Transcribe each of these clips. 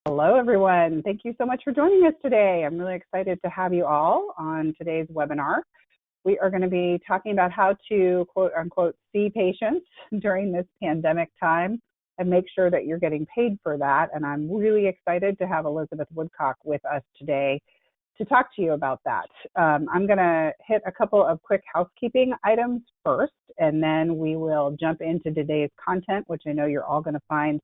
Hello, everyone. Thank you so much for joining us today. I'm really excited to have you all on today's webinar. We are going to be talking about how to, quote unquote, see patients during this pandemic time and make sure that you're getting paid for that. And I'm really excited to have Elizabeth Woodcock with us today to talk to you about that. I'm going to hit a couple of quick housekeeping items first, and then we will jump into today's content, which I know you're all going to find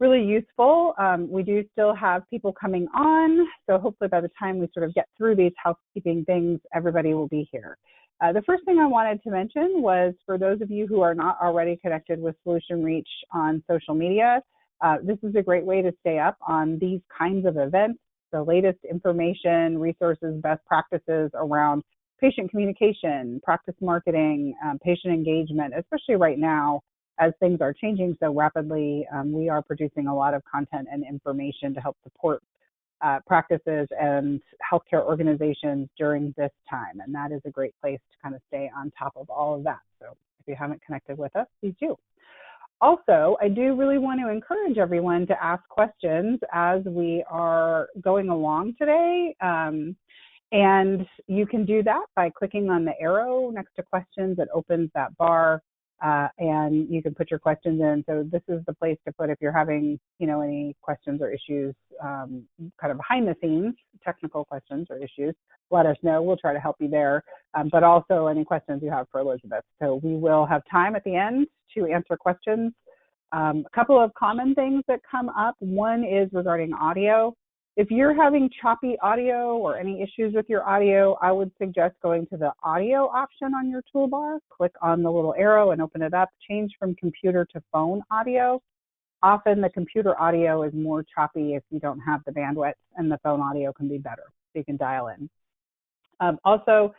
really useful. We do still have people coming on, so hopefully by the time we sort of get through these housekeeping things, everybody will be here. The first thing I wanted to mention was for those of you who are not already connected with Solution Reach on social media, this is a great way to stay up on these kinds of events, the latest information, resources, best practices around patient communication, practice marketing, patient engagement, especially right now as things are changing so rapidly. We are producing a lot of content and information to help support practices and healthcare organizations during this time. And that is a great place to kind of stay on top of all of that. So if you haven't connected with us, please do. Also, I do really want to encourage everyone to ask questions as we are going along today. And you can do that by clicking on the arrow next to questions that opens that bar. And you can put your questions in. So this is the place to put if you're having, any questions or issues kind of behind the scenes, technical questions or issues, let us know. We'll try to help you there, but also any questions you have for Elizabeth. So we will have time at the end to answer questions. A couple of common things that come up. One is regarding audio. If you're having choppy audio or any issues with your audio, I would suggest going to the audio option on your toolbar. Click on the little arrow and open it up. Change from computer to phone audio. Often the computer audio is more choppy if you don't have the bandwidth, and the phone audio can be better, so you can dial in. Also,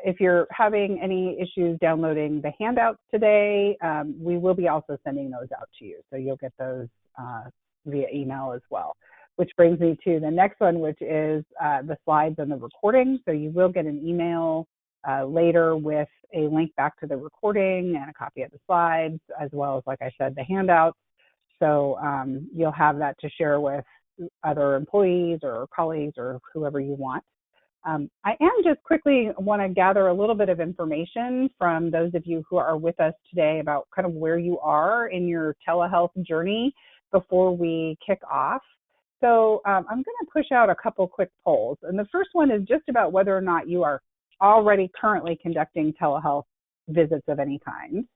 if you're having any issues downloading the handouts today, we will be also sending those out to you. So you'll get those via email as well. Which brings me to the next one, which is the slides and the recording. So you will get an email later with a link back to the recording and a copy of the slides, as well as, like I said, the handouts. So you'll have that to share with other employees or colleagues or whoever you want. I am just quickly want to gather a little bit of information from those of you who are with us today about kind of where you are in your telehealth journey before we kick off. So I'm going to push out a couple quick polls. And the first one is just about whether or not you are already currently conducting telehealth visits of any kind.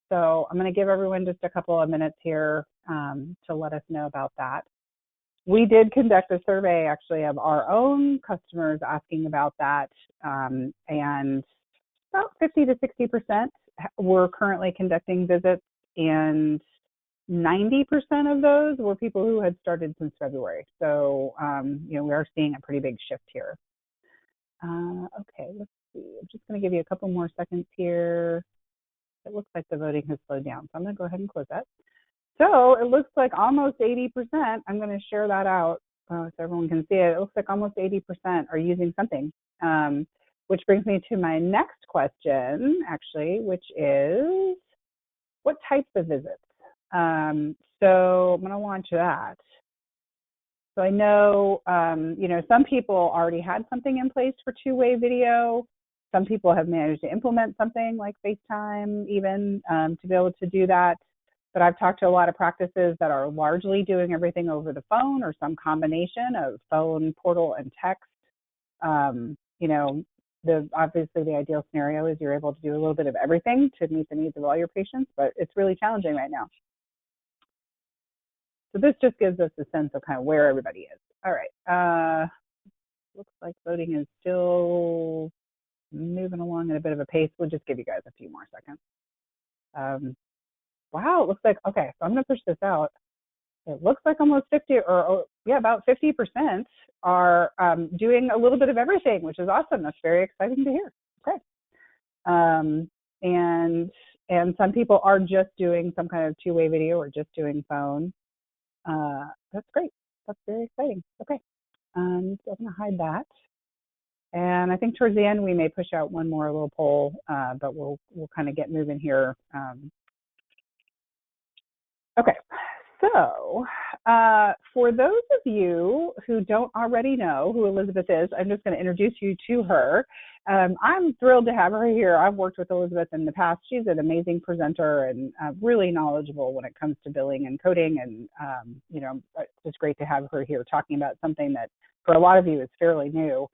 So I'm going to give everyone just a couple of minutes here to let us know about that. We did conduct a survey actually of our own customers asking about that. And about 50 to 60% were currently conducting visits, and 90% of those were people who had started since February. So, we are seeing a pretty big shift here. Okay, let's see. I'm just going to give you a couple more seconds here. It looks like the voting has slowed down, so I'm going to go ahead and close that. So it looks like almost 80%. I'm going to share that out so everyone can see it. It looks like almost 80% are using something, which brings me to my next question, actually, which is what types of visits? So I'm going to launch that. So I know, some people already had something in place for two-way video. Some people have managed to implement something like FaceTime even to be able to do that. But I've talked to a lot of practices that are largely doing everything over the phone or some combination of phone, portal, and text. Obviously the ideal scenario is you're able to do a little bit of everything to meet the needs of all your patients, but it's really challenging right now. So this just gives us a sense of kind of where everybody is. All right. Looks like voting is still moving along at a bit of a pace. We'll just give you guys a few more seconds. Wow, it looks like, okay, so I'm going to push this out. It looks like almost 50 or about 50% are doing a little bit of everything, which is awesome. That's very exciting to hear. Okay. And some people are just doing some kind of two-way video or just doing phone. That's great. That's very exciting. Okay. So I'm going to hide that. And I think towards the end, we may push out one more little poll, but we'll kind of get moving here. Okay. So, for those of you who don't already know who Elizabeth is, I'm just going to introduce you to her. I'm thrilled to have her here. I've worked with Elizabeth in the past. She's an amazing presenter and really knowledgeable when it comes to billing and coding. And, it's great to have her here talking about something that for a lot of you is fairly new.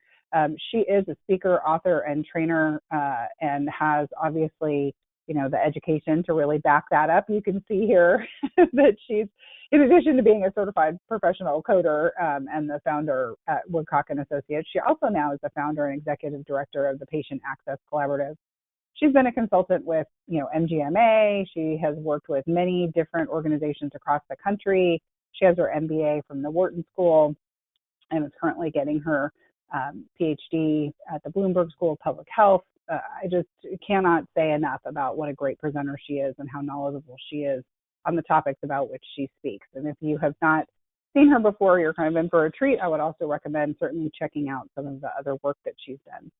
She is a speaker, author, and trainer, and has obviously the education to really back that up. You can see here that she's, in addition to being a certified professional coder and the founder at Woodcock and Associates, she also now is the founder and executive director of the Patient Access Collaborative. She's been a consultant with, MGMA. She has worked with many different organizations across the country. She has her MBA from the Wharton School and is currently getting her PhD at the Bloomberg School of Public Health. I just cannot say enough about what a great presenter she is and how knowledgeable she is on the topics about which she speaks. And if you have not seen her before, you're kind of in for a treat. I would also recommend certainly checking out some of the other work that she's done.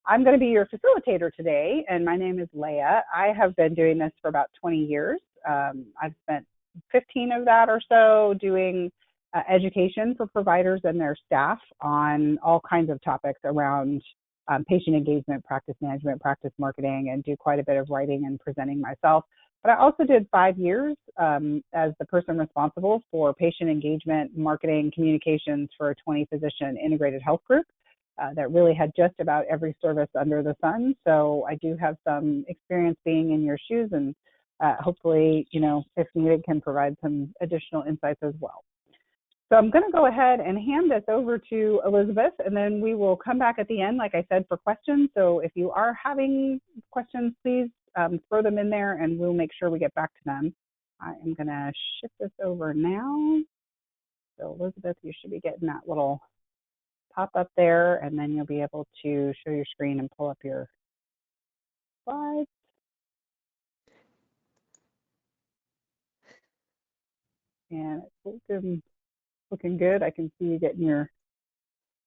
I'm going to be your facilitator today, and my name is Leah. I have been doing this for about 20 years. I've spent 15 of that or so doing education for providers and their staff on all kinds of topics around patient engagement, practice management, practice marketing, and do quite a bit of writing and presenting myself. But I also did 5 years as the person responsible for patient engagement, marketing, communications for a 20-physician integrated health group that really had just about every service under the sun. So I do have some experience being in your shoes, and hopefully, if needed, can provide some additional insights as well. So I'm going to go ahead and hand this over to Elizabeth, and then we will come back at the end, like I said, for questions. So if you are having questions, please throw them in there, and we'll make sure we get back to them. I am going to shift this over now. So Elizabeth, you should be getting that little pop up there, and then you'll be able to show your screen and pull up your slides. And it's looking good. I can see you getting your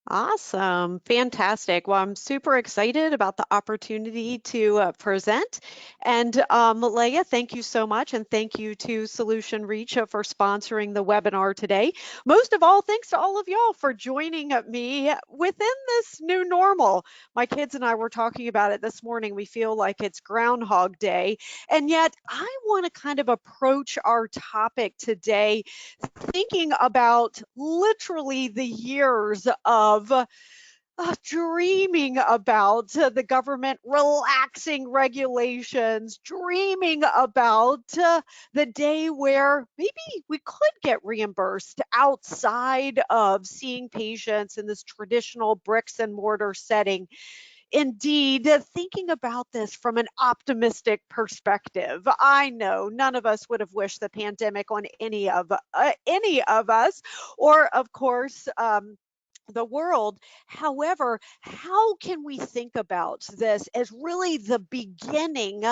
Awesome. Fantastic. Well, I'm super excited about the opportunity to present. And Leah, thank you so much. And thank you to Solution Reach for sponsoring the webinar today. Most of all, thanks to all of y'all for joining me within this new normal. My kids and I were talking about it this morning. We feel like it's Groundhog Day. And yet I want to kind of approach our topic today thinking about literally the years of dreaming about the government relaxing regulations, dreaming about the day where maybe we could get reimbursed outside of seeing patients in this traditional bricks and mortar setting. Indeed, thinking about this from an optimistic perspective, I know none of us would have wished the pandemic on any of us, or of course, the world. However, how can we think about this as really the beginning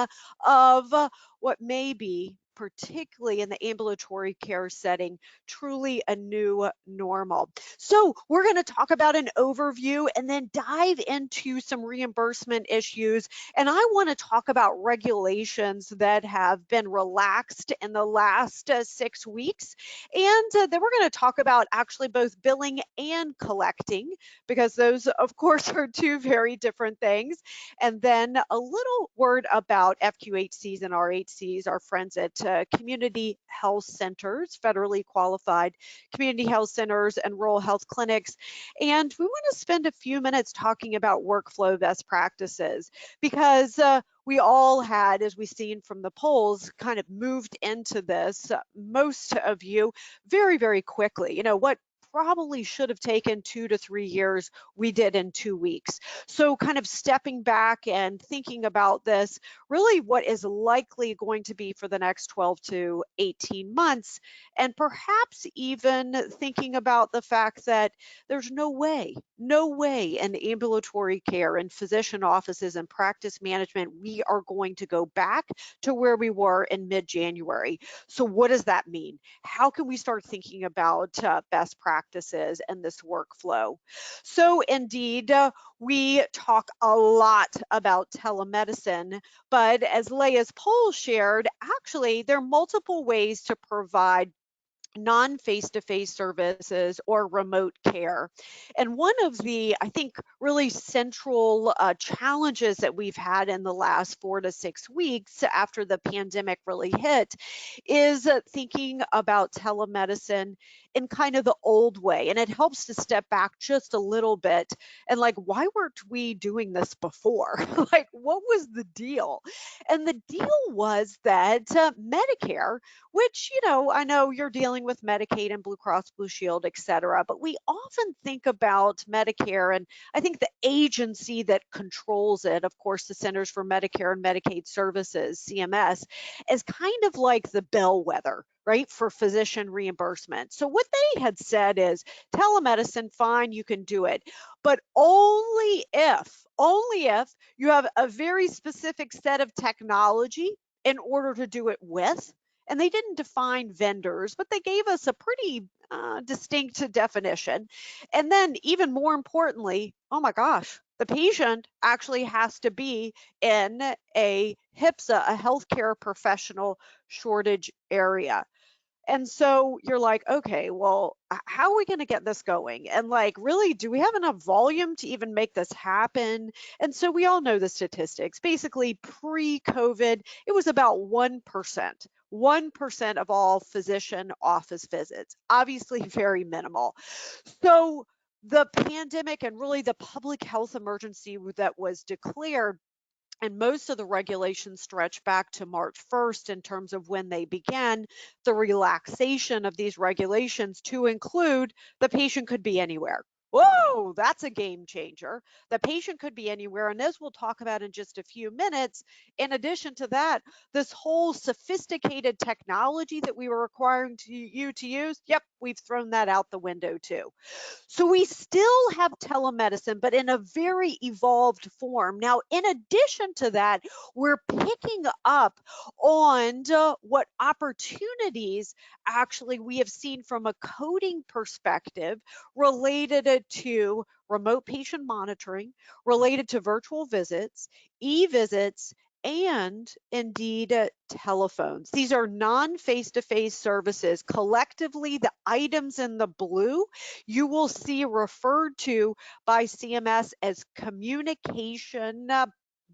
of what may be, particularly in the ambulatory care setting, truly a new normal? So we're going to talk about an overview and then dive into some reimbursement issues. And I want to talk about regulations that have been relaxed in the last 6 weeks. And then we're going to talk about actually both billing and collecting, because those, of course, are two very different things. And then a little word about FQHCs and RHCs, our friends at community health centers, federally qualified community health centers and rural health clinics. And we want to spend a few minutes talking about workflow best practices, because we all had, as we've seen from the polls, kind of moved into this, most of you, very, very quickly. What probably should have taken 2 to 3 years, we did in 2 weeks. So kind of stepping back and thinking about this, really what is likely going to be for the next 12 to 18 months, and perhaps even thinking about the fact that there's no way in ambulatory care and physician offices and practice management, we are going to go back to where we were in mid-January. So what does that mean? How can we start thinking about best practices and this workflow? So indeed, we talk a lot about telemedicine, but as Leah's poll shared, actually there are multiple ways to provide non-face-to-face services or remote care. And one of the, I think, really central challenges that we've had in the last 4 to 6 weeks after the pandemic really hit is thinking about telemedicine in kind of the old way. And it helps to step back just a little bit and like, why weren't we doing this before? Like, what was the deal? And the deal was that Medicare, which, I know you're dealing with Medicaid and Blue Cross Blue Shield, et cetera, but we often think about Medicare, and I think the agency that controls it, of course, the Centers for Medicare and Medicaid Services, CMS, is kind of like the bellwether, right, for physician reimbursement. So what they had said is telemedicine, fine, you can do it, but only if you have a very specific set of technology in order to do it with. And they didn't define vendors, but they gave us a pretty distinct definition. And then, even more importantly, oh my gosh, the patient actually has to be in a HIPSA, a healthcare professional shortage area. And so you're like, okay, well, how are we going to get this going? And like, really, do we have enough volume to even make this happen? And so we all know the statistics. Basically, pre-COVID, it was about 1%. 1% of all physician office visits, obviously very minimal. So the pandemic and really the public health emergency that was declared, and most of the regulations stretch back to March 1st in terms of when they began the relaxation of these regulations to include the patient could be anywhere. Whoa, that's a game changer. The patient could be anywhere. And as we'll talk about in just a few minutes, in addition to that, this whole sophisticated technology that we were requiring you to use, yep, we've thrown that out the window too. So we still have telemedicine, but in a very evolved form. Now, in addition to that, we're picking up on what opportunities actually we have seen from a coding perspective related to remote patient monitoring, related to virtual visits, e-visits, and indeed telephones. These are non-face-to-face services. Collectively, the items in the blue you will see referred to by CMS as communication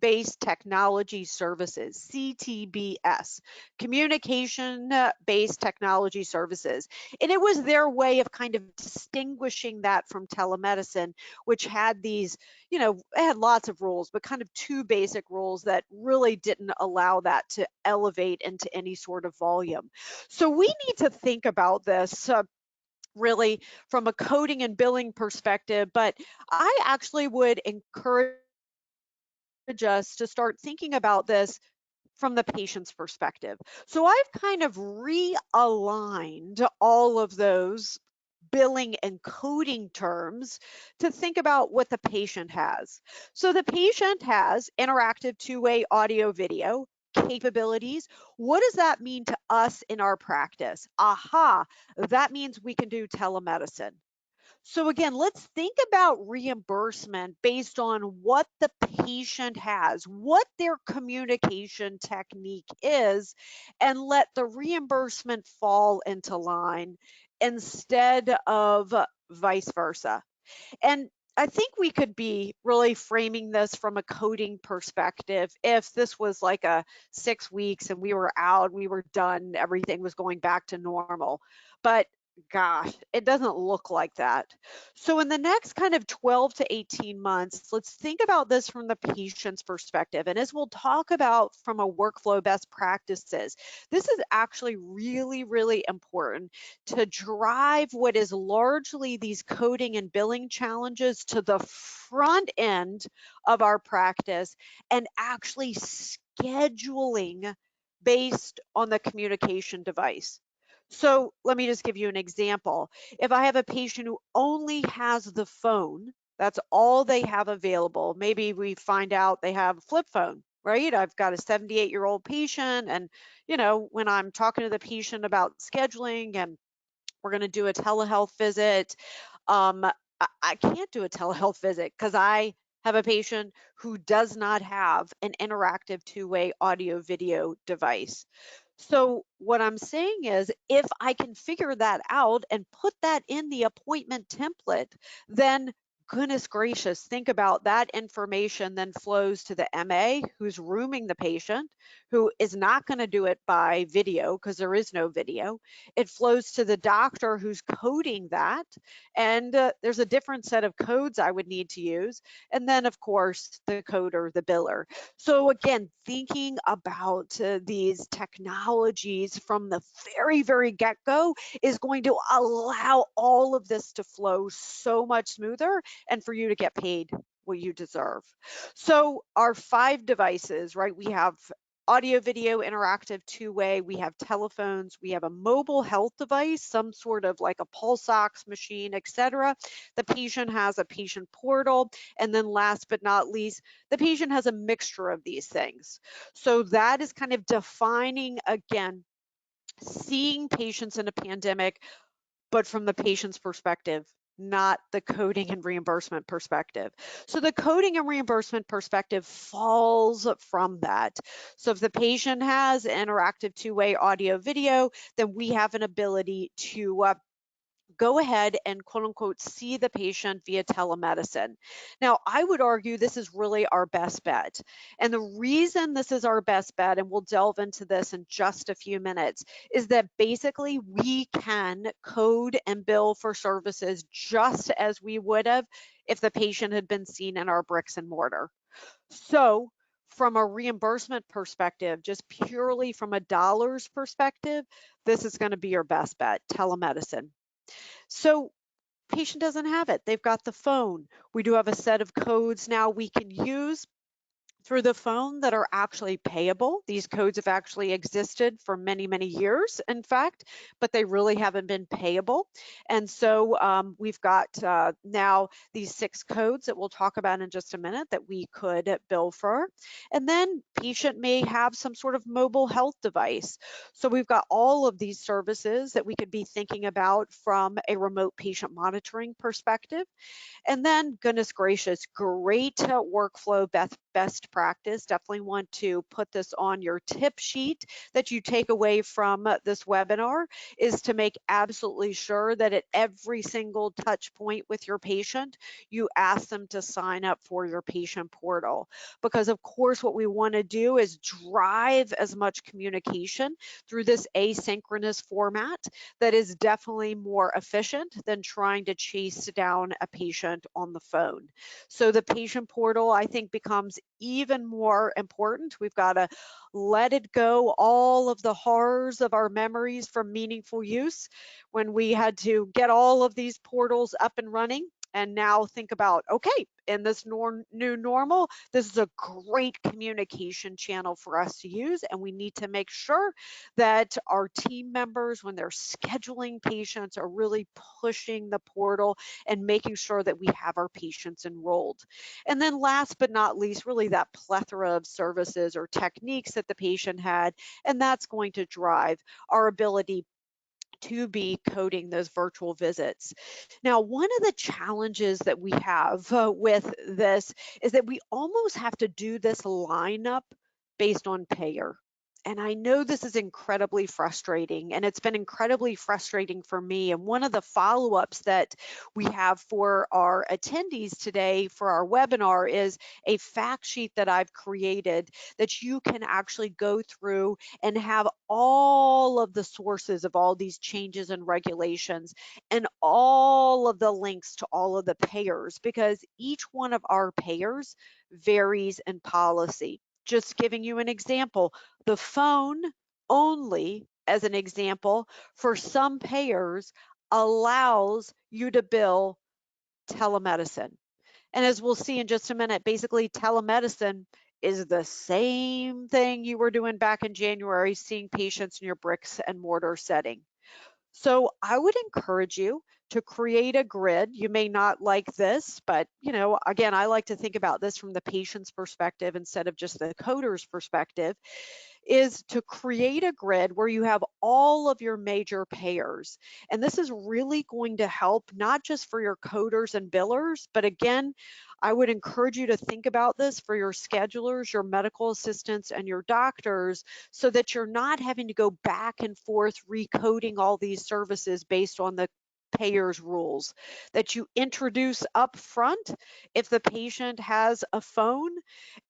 based technology services, CTBS, communication based technology services. And it was their way of kind of distinguishing that from telemedicine, which had these, it had lots of rules, but kind of two basic rules that really didn't allow that to elevate into any sort of volume. So we need to think about this really from a coding and billing perspective, but I actually would encourage us to start thinking about this from the patient's perspective. So I've kind of realigned all of those billing and coding terms to think about what the patient has. So the patient has interactive two-way audio video capabilities. What does that mean to us in our practice? Aha, that means we can do telemedicine. So again, let's think about reimbursement based on what the patient has, what their communication technique is, and let the reimbursement fall into line instead of vice versa. And I think we could be really framing this from a coding perspective. If this was like a 6 weeks and we were out, we were done, everything was going back to normal. But gosh, it doesn't look like that. So in the next kind of 12 to 18 months, let's think about this from the patient's perspective. And as we'll talk about from a workflow best practices, this is actually really, really important to drive what is largely these coding and billing challenges to the front end of our practice and actually scheduling based on the communication device. So let me just give you an example. If I have a patient who only has the phone, that's all they have available. Maybe we find out they have a flip phone, right? I've got a 78-year-old patient, and when I'm talking to the patient about scheduling and we're going to do a telehealth visit. I can't do a telehealth visit because I have a patient who does not have an interactive two-way audio video device. So what I'm saying is, if I can figure that out and put that in the appointment template, then goodness gracious, think about that information then flows to the MA who's rooming the patient, who is not going to do it by video because there is no video. It flows to the doctor who's coding that, and there's a different set of codes I would need to use. And then, of course, the coder, the biller. So again, thinking about these technologies from the very, very get-go is going to allow all of this to flow so much smoother and for you to get paid what you deserve. So our 5 devices, right? We have audio, video, interactive, two-way, we have telephones, we have a mobile health device, some sort of like a pulse ox machine, etc. The patient has a patient portal, and then last but not least, the patient has a mixture of these things. So that is kind of defining, again, seeing patients in a pandemic, but from the patient's perspective, not the coding and reimbursement perspective. So the coding and reimbursement perspective falls from that. So if the patient has interactive two-way audio video, then we have an ability to go ahead and quote unquote see the patient via telemedicine. Now, I would argue this is really our best bet. And the reason this is our best bet, and we'll delve into this in just a few minutes, is that basically we can code and bill for services just as we would have if the patient had been seen in our bricks and mortar. So, from a reimbursement perspective, just purely from a dollars perspective, this is going to be your best bet, telemedicine. So patient doesn't have it. They've got the phone. We do have a set of codes now we can use through the phone that are actually payable. These codes have actually existed for many, many years, in fact, but they really haven't been payable. And so we've got now these 6 codes that we'll talk about in just a minute that we could bill for. And then patient may have some sort of mobile health device. So we've got all of these services that we could be thinking about from a remote patient monitoring perspective. And then, goodness gracious, great workflow best practice. Definitely want to put this on your tip sheet that you take away from this webinar, is to make absolutely sure that at every single touch point with your patient, you ask them to sign up for your patient portal. Because of course, what we want to do is drive as much communication through this asynchronous format that is definitely more efficient than trying to chase down a patient on the phone. So the patient portal, I think, becomes even more important. We've got to let it go all of the horrors of our memories from meaningful use when we had to get all of these portals up and running. And now think about, okay, in this new normal, this is a great communication channel for us to use. And we need to make sure that our team members, when they're scheduling patients, are really pushing the portal and making sure that we have our patients enrolled. And then last but not least, really that plethora of services or techniques that the patient had, and that's going to drive our ability to be coding those virtual visits. Now, one of the challenges that we have with this is that we almost have to do this lineup based on payer. And I know this is incredibly frustrating, and it's been incredibly frustrating for me. And one of the follow-ups that we have for our attendees today for our webinar is a fact sheet that I've created that you can actually go through and have all of the sources of all these changes and regulations and all of the links to all of the payers, because each one of our payers varies in policy. Just giving you an example, the phone only, as an example, for some payers allows you to bill telemedicine. And as we'll see in just a minute, basically telemedicine is the same thing you were doing back in January, seeing patients in your bricks and mortar setting. So I would encourage you to create a grid. You may not like this, but again, I like to think about this from the patient's perspective instead of just the coder's perspective, is to create a grid where you have all of your major payers. And this is really going to help not just for your coders and billers, but again, I would encourage you to think about this for your schedulers, your medical assistants, and your doctors, so that you're not having to go back and forth recoding all these services based on the payers rules, that you introduce up front if the patient has a phone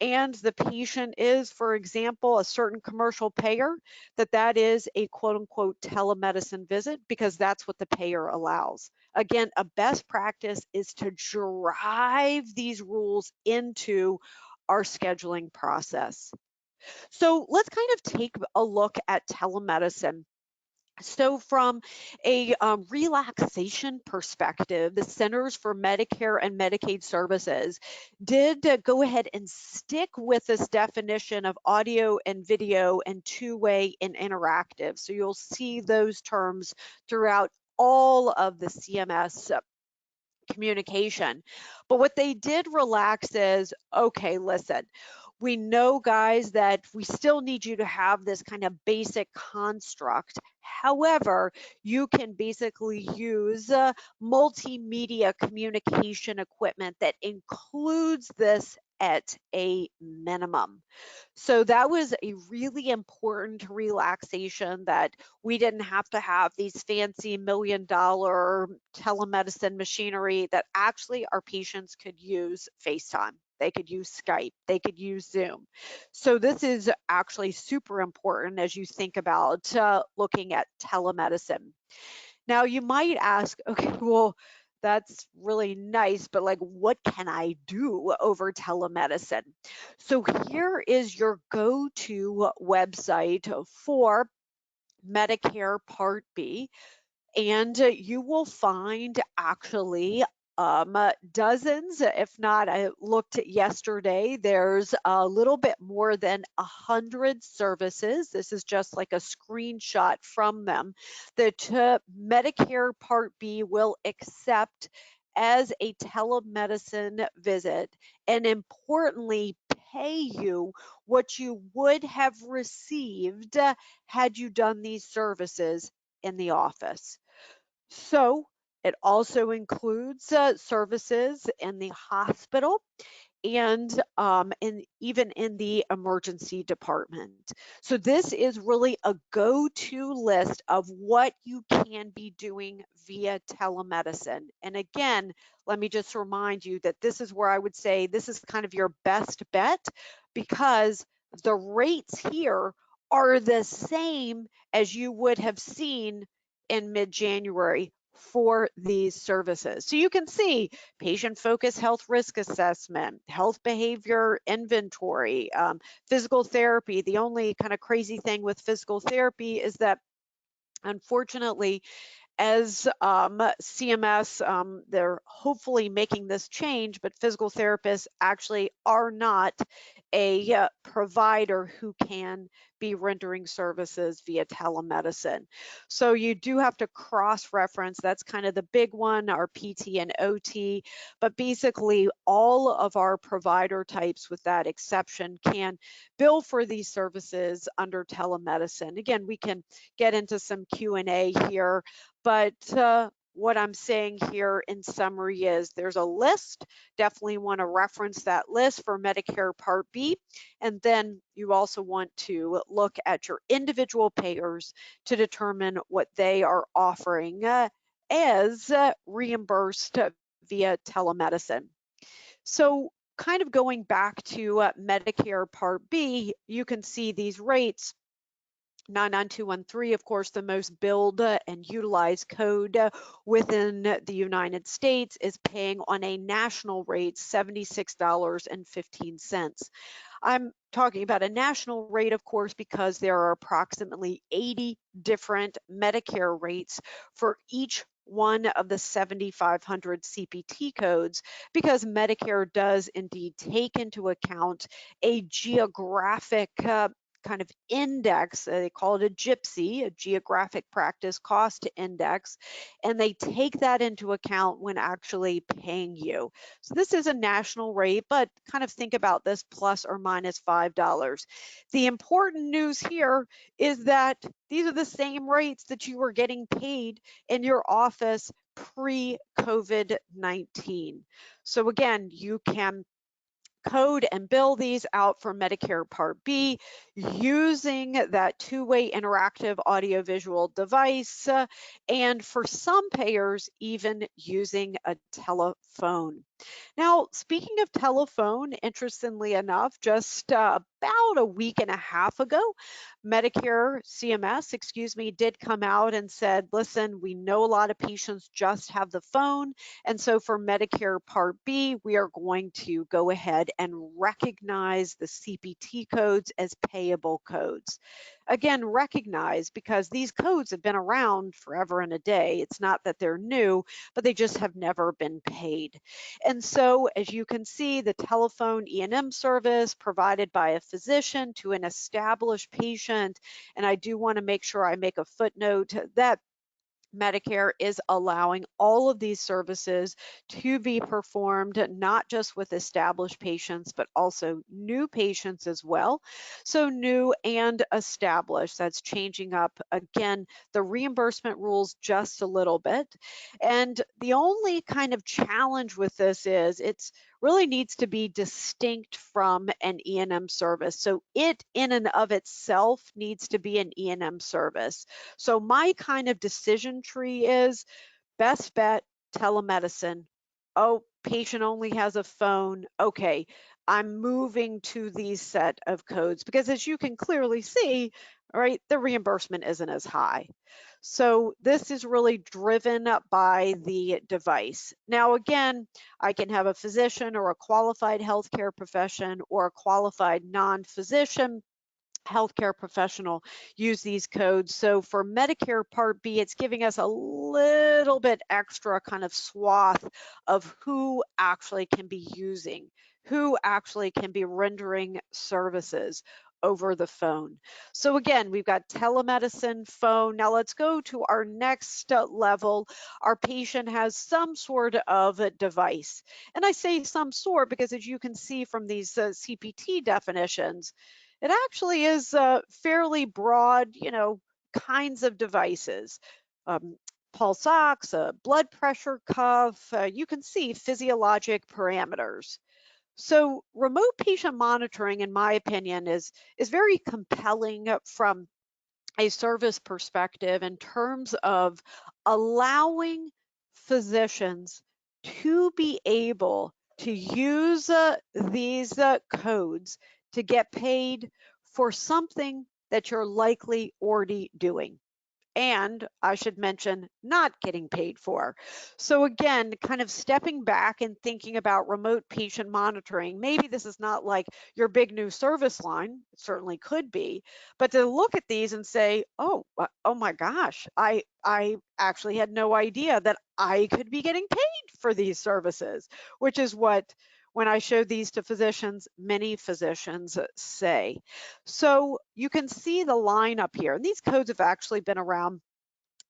and the patient is, for example, a certain commercial payer, that is a quote unquote telemedicine visit, because that's what the payer allows. Again, a best practice is to drive these rules into our scheduling process. So let's kind of take a look at telemedicine. So, from a relaxation perspective, the Centers for Medicare and Medicaid Services did go ahead and stick with this definition of audio and video and two-way and interactive. So, you'll see those terms throughout all of the CMS communication. But what they did relax is, okay, listen, we know, guys, that we still need you to have this kind of basic construct. However, you can basically use multimedia communication equipment that includes this at a minimum. So that was a really important relaxation, that we didn't have to have these fancy $1 million telemedicine machinery, that actually our patients could use FaceTime. They could use Skype, they could use Zoom. So this is actually super important as you think about looking at telemedicine. Now you might ask, okay, well, that's really nice, but like, what can I do over telemedicine? So here is your go-to website for Medicare Part B, and you will find actually dozens, if not, I looked yesterday, there's a little bit more than 100 services. This is just like a screenshot from them that Medicare Part B will accept as a telemedicine visit, and importantly, pay you what you would have received had you done these services in the office. So it also includes services in the hospital and even in the emergency department. So this is really a go-to list of what you can be doing via telemedicine. And again, let me just remind you that this is where I would say this is kind of your best bet, because the rates here are the same as you would have seen in mid-January for these services. So you can see patient-focused health risk assessment, health behavior inventory, physical therapy. The only kind of crazy thing with physical therapy is that, unfortunately, as CMS, they're hopefully making this change, but physical therapists actually are not a provider who can be rendering services via telemedicine. So you do have to cross-reference. That's kind of the big one, our PT and OT, but basically all of our provider types, with that exception, can bill for these services under telemedicine. Again, we can get into some Q&A here, but what I'm saying here in summary is there's a list. Definitely want to reference that list for Medicare Part B. And then you also want to look at your individual payers to determine what they are offering as reimbursed via telemedicine. So kind of going back to Medicare Part B, you can see these rates. 99213, of course, the most billed and utilized code within the United States, is paying on a national rate $76.15. I'm talking about a national rate, of course, because there are approximately 80 different Medicare rates for each one of the 7,500 CPT codes, because Medicare does indeed take into account a geographic kind of index, they call it a GPCI, a geographic practice cost index, and they take that into account when actually paying you. So this is a national rate, but kind of think about this plus or minus $5. The important news here is that these are the same rates that you were getting paid in your office pre-COVID-19. So again, you can code and bill these out for Medicare Part B using that two-way interactive audiovisual device, and for some payers, even using a telephone. Now, speaking of telephone, interestingly enough, just about a week and a half ago, Medicare CMS, excuse me, did come out and said, listen, we know a lot of patients just have the phone. And so for Medicare Part B, we are going to go ahead and recognize the CPT codes as payable codes. Again, recognize because these codes have been around forever and a day. It's not that they're new, but they just have never been paid. And so, as you can see, the telephone E&M service provided by a physician to an established patient, and I do want to make sure I make a footnote that Medicare is allowing all of these services to be performed not just with established patients, but also new patients as well. So new and established, that's changing up, again, the reimbursement rules just a little bit. And the only kind of challenge with this is it's really needs to be distinct from an E&M service. So it in and of itself needs to be an E&M service. So my kind of decision tree is best bet, telemedicine. Oh, patient only has a phone. Okay, I'm moving to these set of codes because as you can clearly see, right, the reimbursement isn't as high. So this is really driven by the device. Now, again, I can have a physician or a qualified healthcare profession or a qualified non-physician healthcare professional use these codes. So for Medicare Part B, it's giving us a little bit extra kind of swath of who actually can be using, who actually can be rendering services over the phone. So again, we've got telemedicine, phone. Now let's go to our next level. Our patient has some sort of a device. And I say some sort because as you can see from these CPT definitions, it actually is fairly broad, kinds of devices. Um, Pulse ox, a blood pressure cuff, you can see physiologic parameters. So remote patient monitoring, in my opinion, is very compelling from a service perspective in terms of allowing physicians to be able to use these codes to get paid for something that you're likely already doing. And I should mention, not getting paid for. So again, kind of stepping back and thinking about remote patient monitoring. Maybe this is not like your big new service line. It certainly could be, but to look at these and say, oh my gosh, I actually had no idea that I could be getting paid for these services, which is what when I show these to physicians, many physicians say. So you can see the line up here. And these codes have actually been around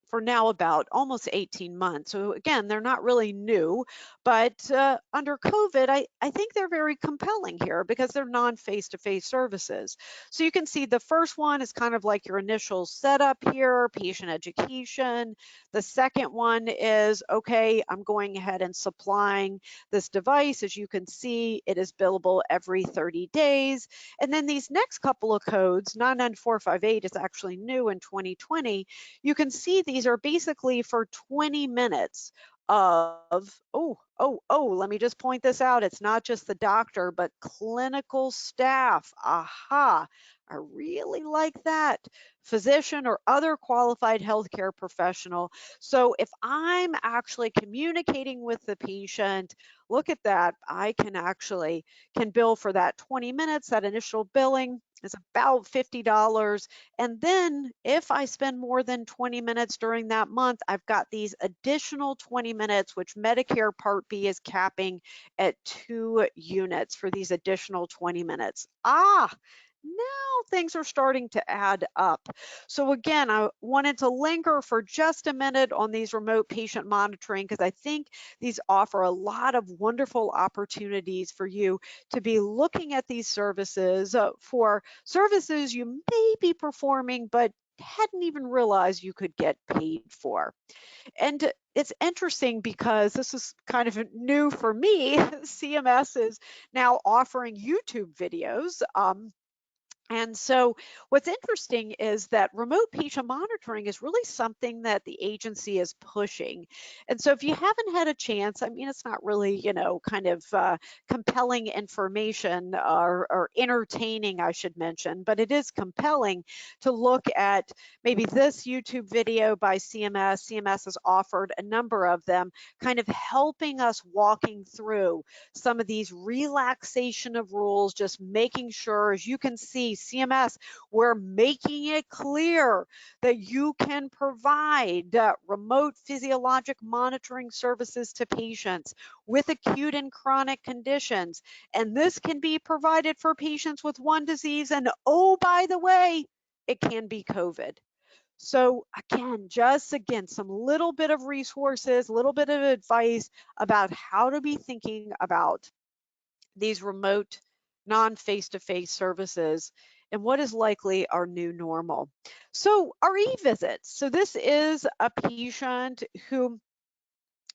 for now about almost 18 months. So again, they're not really new, but under COVID, I think they're very compelling here because they're non-face-to-face services. So you can see the first one is kind of like your initial setup here, patient education. The second one is, okay, I'm going ahead and supplying this device. As you can see, it is billable every 30 days. And then these next couple of codes, 99458 is actually new in 2020. You can see these are basically for 20 minutes of, let me just point this out. It's not just the doctor, but clinical staff. Aha, I really like that. Physician or other qualified healthcare professional. So if I'm actually communicating with the patient, look at that. I can bill for that 20 minutes. That initial billing is about $50. And then if I spend more than 20 minutes during that month, I've got these additional 20 minutes, which Medicare Part B is capping at 2 units for these additional 20 minutes. now things are starting to add up. So again, I wanted to linger for just a minute on these remote patient monitoring because I think these offer a lot of wonderful opportunities for you to be looking at these services for services you may be performing but hadn't even realized you could get paid for. And it's interesting because this is kind of new for me. CMS is now offering YouTube videos. And so what's interesting is that remote patient monitoring is really something that the agency is pushing. And so if you haven't had a chance, I mean, it's not really, kind of compelling information or entertaining, I should mention, but it is compelling to look at maybe this YouTube video by CMS. CMS has offered a number of them, kind of helping us walking through some of these relaxation of rules, just making sure, as you can see, CMS, we're making it clear that you can provide remote physiologic monitoring services to patients with acute and chronic conditions. And this can be provided for patients with one disease. And oh, by the way, it can be COVID. So again, some little bit of resources, a little bit of advice about how to be thinking about these remote non-face-to-face services and what is likely our new normal. So our e-visits. So this is a patient who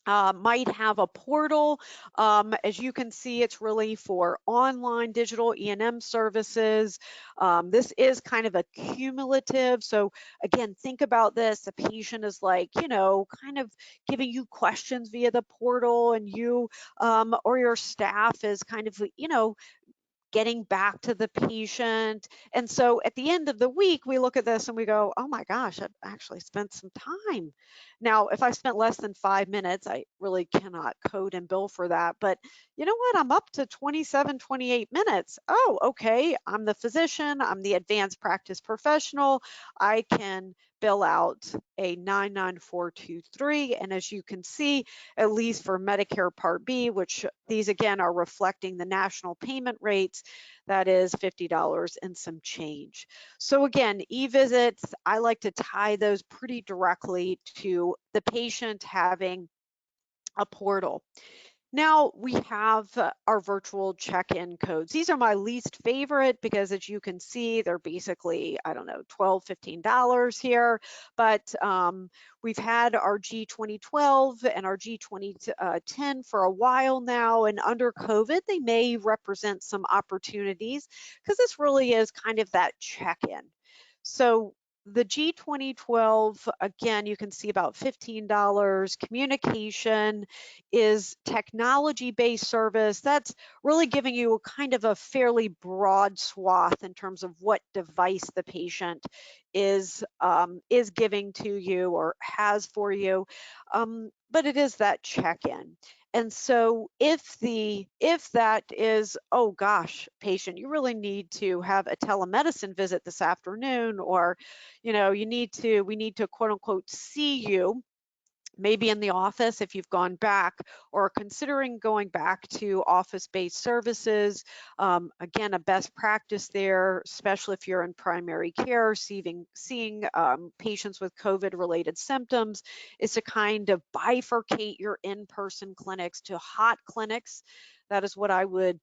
might have a portal. As you can see, it's really for online digital E&M services. This is kind of a cumulative. So again, think about this. The patient is like, kind of giving you questions via the portal, and you or your staff is kind of, getting back to the patient. And so at the end of the week, we look at this and we go, oh my gosh, I've actually spent some time. Now, if I spent less than 5 minutes, I really cannot code and bill for that. But you know what? I'm up to 27, 28 minutes. Oh, okay. I'm the physician. I'm the advanced practice professional. I can bill out a 99423. And as you can see, at least for Medicare Part B, which these again are reflecting the national payment rates, that is $50 and some change. So again, e-visits, I like to tie those pretty directly to the patient having a portal. Now we have our virtual check-in codes. These are my least favorite because, as you can see, they're basically, I don't know, $12, $15 here. But we've had our G2012 and our G2010 for a while now, and under COVID, they may represent some opportunities because this really is kind of that check-in. So the G2012, again, you can see about $15. Communication is technology-based service. That's really giving you a kind of a fairly broad swath in terms of what device the patient is giving to you or has for you. But it is that check-in. And so if that is, oh gosh, patient, you really need to have a telemedicine visit this afternoon, or, we need to quote unquote see you, maybe in the office if you've gone back or considering going back to office-based services. Again, a best practice there, especially if you're in primary care, seeing patients with COVID-related symptoms, is to kind of bifurcate your in-person clinics to hot clinics. That is what I would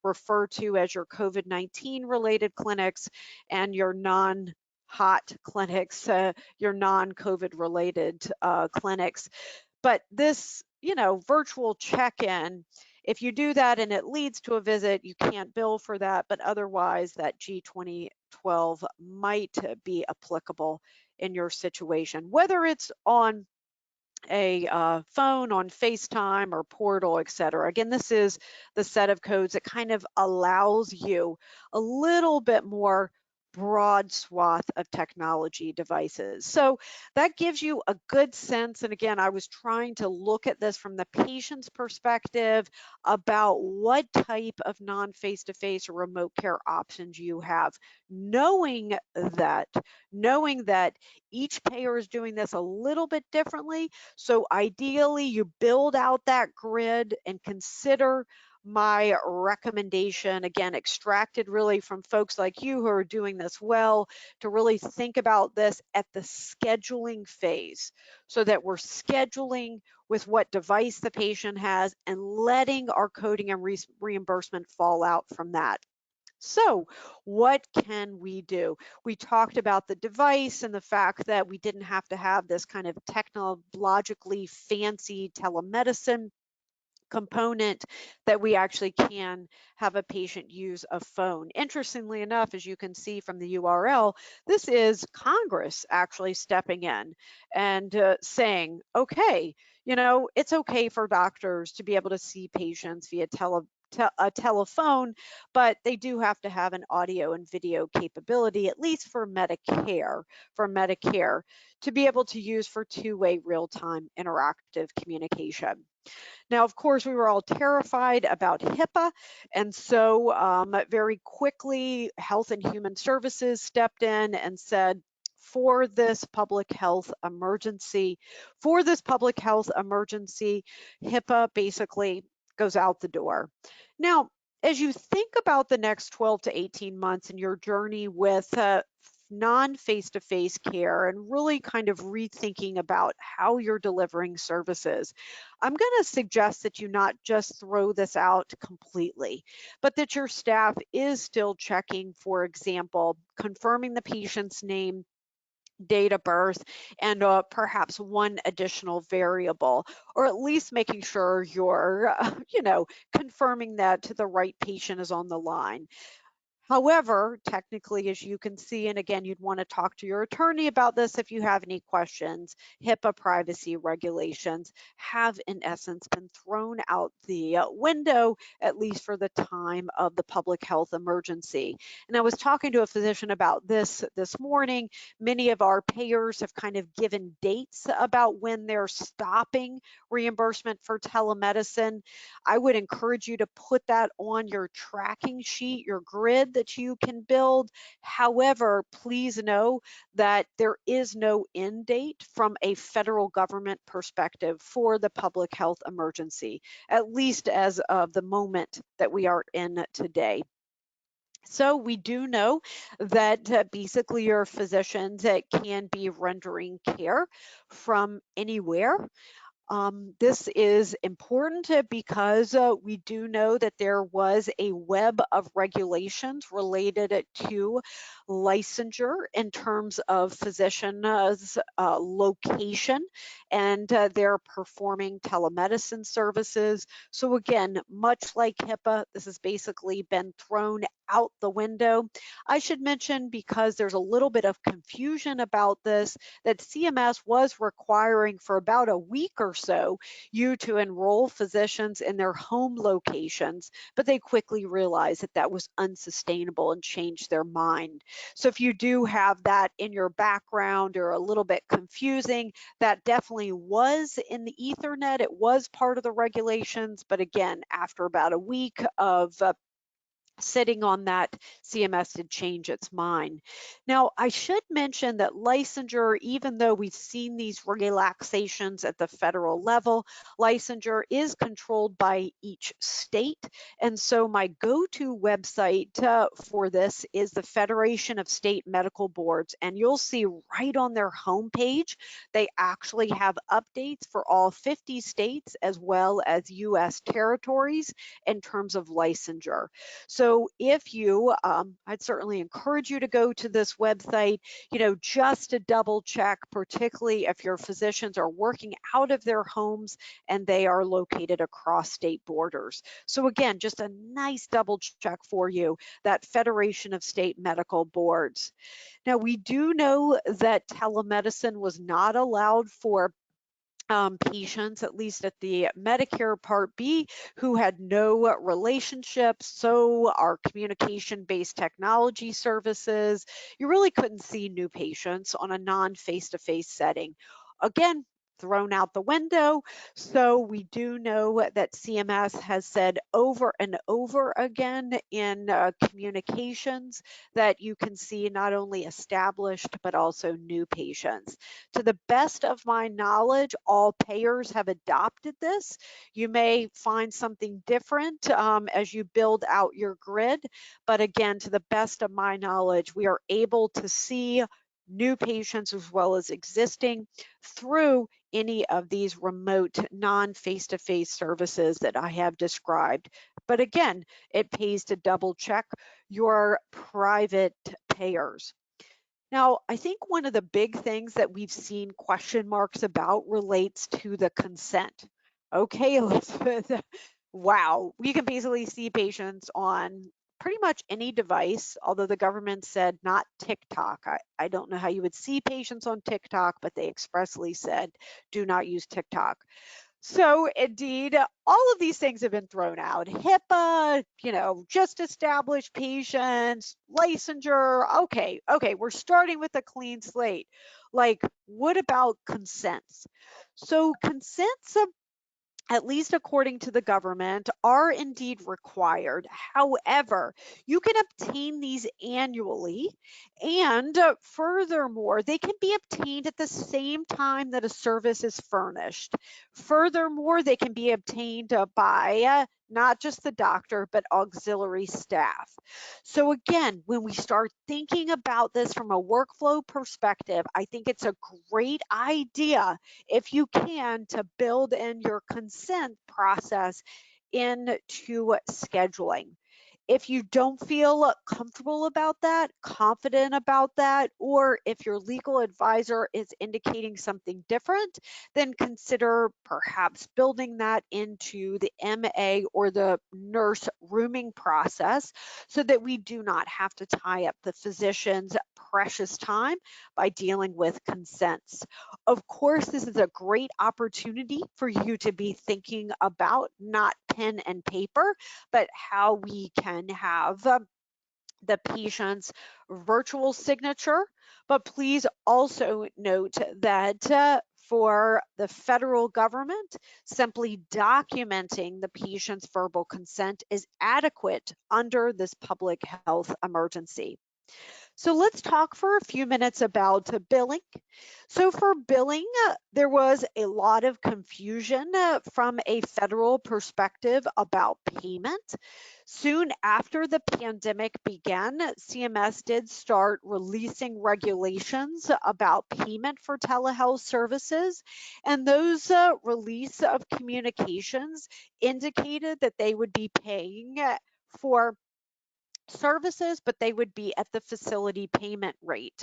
refer to as your COVID-19 related clinics, and your non-hot clinics, your non-COVID related clinics. But this, virtual check-in, if you do that and it leads to a visit, you can't bill for that, but otherwise that G2012 might be applicable in your situation, whether it's on a phone, on FaceTime or portal, etc. Again, this is the set of codes that kind of allows you a little bit more broad swath of technology devices. So that gives you a good sense. And again, I was trying to look at this from the patient's perspective about what type of non-face-to-face or remote care options you have, knowing that each payer is doing this a little bit differently. So ideally, you build out that grid and consider my recommendation, again, extracted really from folks like you who are doing this well, to really think about this at the scheduling phase, so that we're scheduling with what device the patient has and letting our coding and reimbursement fall out from that. So, what can we do? We talked about the device and the fact that we didn't have to have this kind of technologically fancy telemedicine component, that we actually can have a patient use a phone. Interestingly enough, as you can see from the URL, this is Congress actually stepping in and saying, okay, it's okay for doctors to be able to see patients via a telephone, but they do have to have an audio and video capability, at least for Medicare, to be able to use for two-way real-time interactive communication. Now, of course, we were all terrified about HIPAA, and so very quickly, Health and Human Services stepped in and said, for this public health emergency, HIPAA basically goes out the door. Now, as you think about the next 12 to 18 months in your journey with non-face-to-face care and really kind of rethinking about how you're delivering services, I'm going to suggest that you not just throw this out completely, but that your staff is still checking, for example, confirming the patient's name, date of birth, and perhaps one additional variable, or at least making sure you're, confirming that the right patient is on the line. However, technically, as you can see, and again, you'd want to talk to your attorney about this if you have any questions, HIPAA privacy regulations have, in essence, been thrown out the window, at least for the time of the public health emergency. And I was talking to a physician about this morning. Many of our payers have kind of given dates about when they're stopping reimbursement for telemedicine. I would encourage you to put that on your tracking sheet, your grid that you can build. However, please know that there is no end date from a federal government perspective for the public health emergency, at least as of the moment that we are in today. So we do know that basically your physicians can be rendering care from anywhere. This is important because we do know that there was a web of regulations related to licensure in terms of physicians' location, and they're performing telemedicine services. So again, much like HIPAA, this has basically been thrown out the window. I should mention, because there's a little bit of confusion about this, that CMS was requiring for about a week or so you to enroll physicians in their home locations, but they quickly realized that that was unsustainable and changed their mind. So if you do have that in your background or a little bit confusing, that definitely was in the Ethernet. It was part of the regulations, but again, after about a week of sitting on that, CMS did change its mind. Now, I should mention that licensure, even though we've seen these relaxations at the federal level, licensure is controlled by each state. And so my go-to website for this is the Federation of State Medical Boards. And you'll see right on their homepage, they actually have updates for all 50 states as well as US territories in terms of licensure. So if you, I'd certainly encourage you to go to this website, just to double check, particularly if your physicians are working out of their homes and they are located across state borders. So again, just a nice double check for you, that Federation of State Medical Boards. Now, we do know that telemedicine was not allowed for patients, at least at the Medicare Part B, who had no relationships. So our communication-based technology services, you really couldn't see new patients on a non-face-to-face setting. Again, thrown out the window. So we do know that CMS has said over and over again in communications that you can see not only established but also new patients. To the best of my knowledge, all payers have adopted this. You may find something different as you build out your grid, but again, to the best of my knowledge, we are able to see new patients as well as existing through any of these remote non-face-to-face services that I have described. But again, it pays to double check your private payers. Now, I think one of the big things that we've seen question marks about relates to the consent. Okay, Elizabeth, wow, we can basically see patients on pretty much any device, although the government said not TikTok. I don't know how you would see patients on TikTok, but they expressly said do not use TikTok. So indeed, all of these things have been thrown out. HIPAA, just established patients, licensure. Okay, we're starting with a clean slate. Like, what about consents? So consents, at least according to the government, are indeed required. However, you can obtain these annually, and furthermore, they can be obtained at the same time that a service is furnished. Furthermore, they can be obtained by not just the doctor, but auxiliary staff. So again, when we start thinking about this from a workflow perspective, I think it's a great idea, if you can, to build in your consent process into scheduling. If you don't feel comfortable about that, confident about that, or if your legal advisor is indicating something different, then consider perhaps building that into the MA or the nurse rooming process so that we do not have to tie up the physician's precious time by dealing with consents. Of course, this is a great opportunity for you to be thinking about not pen and paper, but how we can have the patient's virtual signature. But please also note that for the federal government, simply documenting the patient's verbal consent is adequate under this public health emergency. So let's talk for a few minutes about billing. So for billing, there was a lot of confusion from a federal perspective about payment. Soon after the pandemic began, CMS did start releasing regulations about payment for telehealth services, and those release of communications indicated that they would be paying for services, but they would be at the facility payment rate.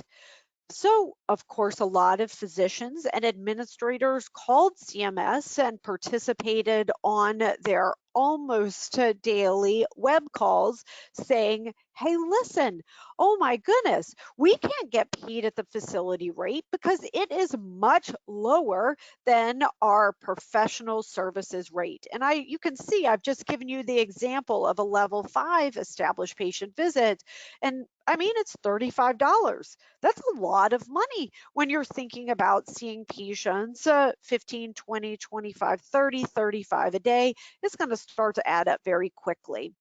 So, of course, a lot of physicians and administrators called CMS and participated on their almost daily web calls saying, hey, listen, oh my goodness, we can't get paid at the facility rate because it is much lower than our professional services rate. And you can see I've just given you the example of a level 5 established patient visit. And I mean, it's $35. That's a lot of money when you're thinking about seeing patients 15, 20, 25, 30, 35 a day. It's going to start to add up very quickly.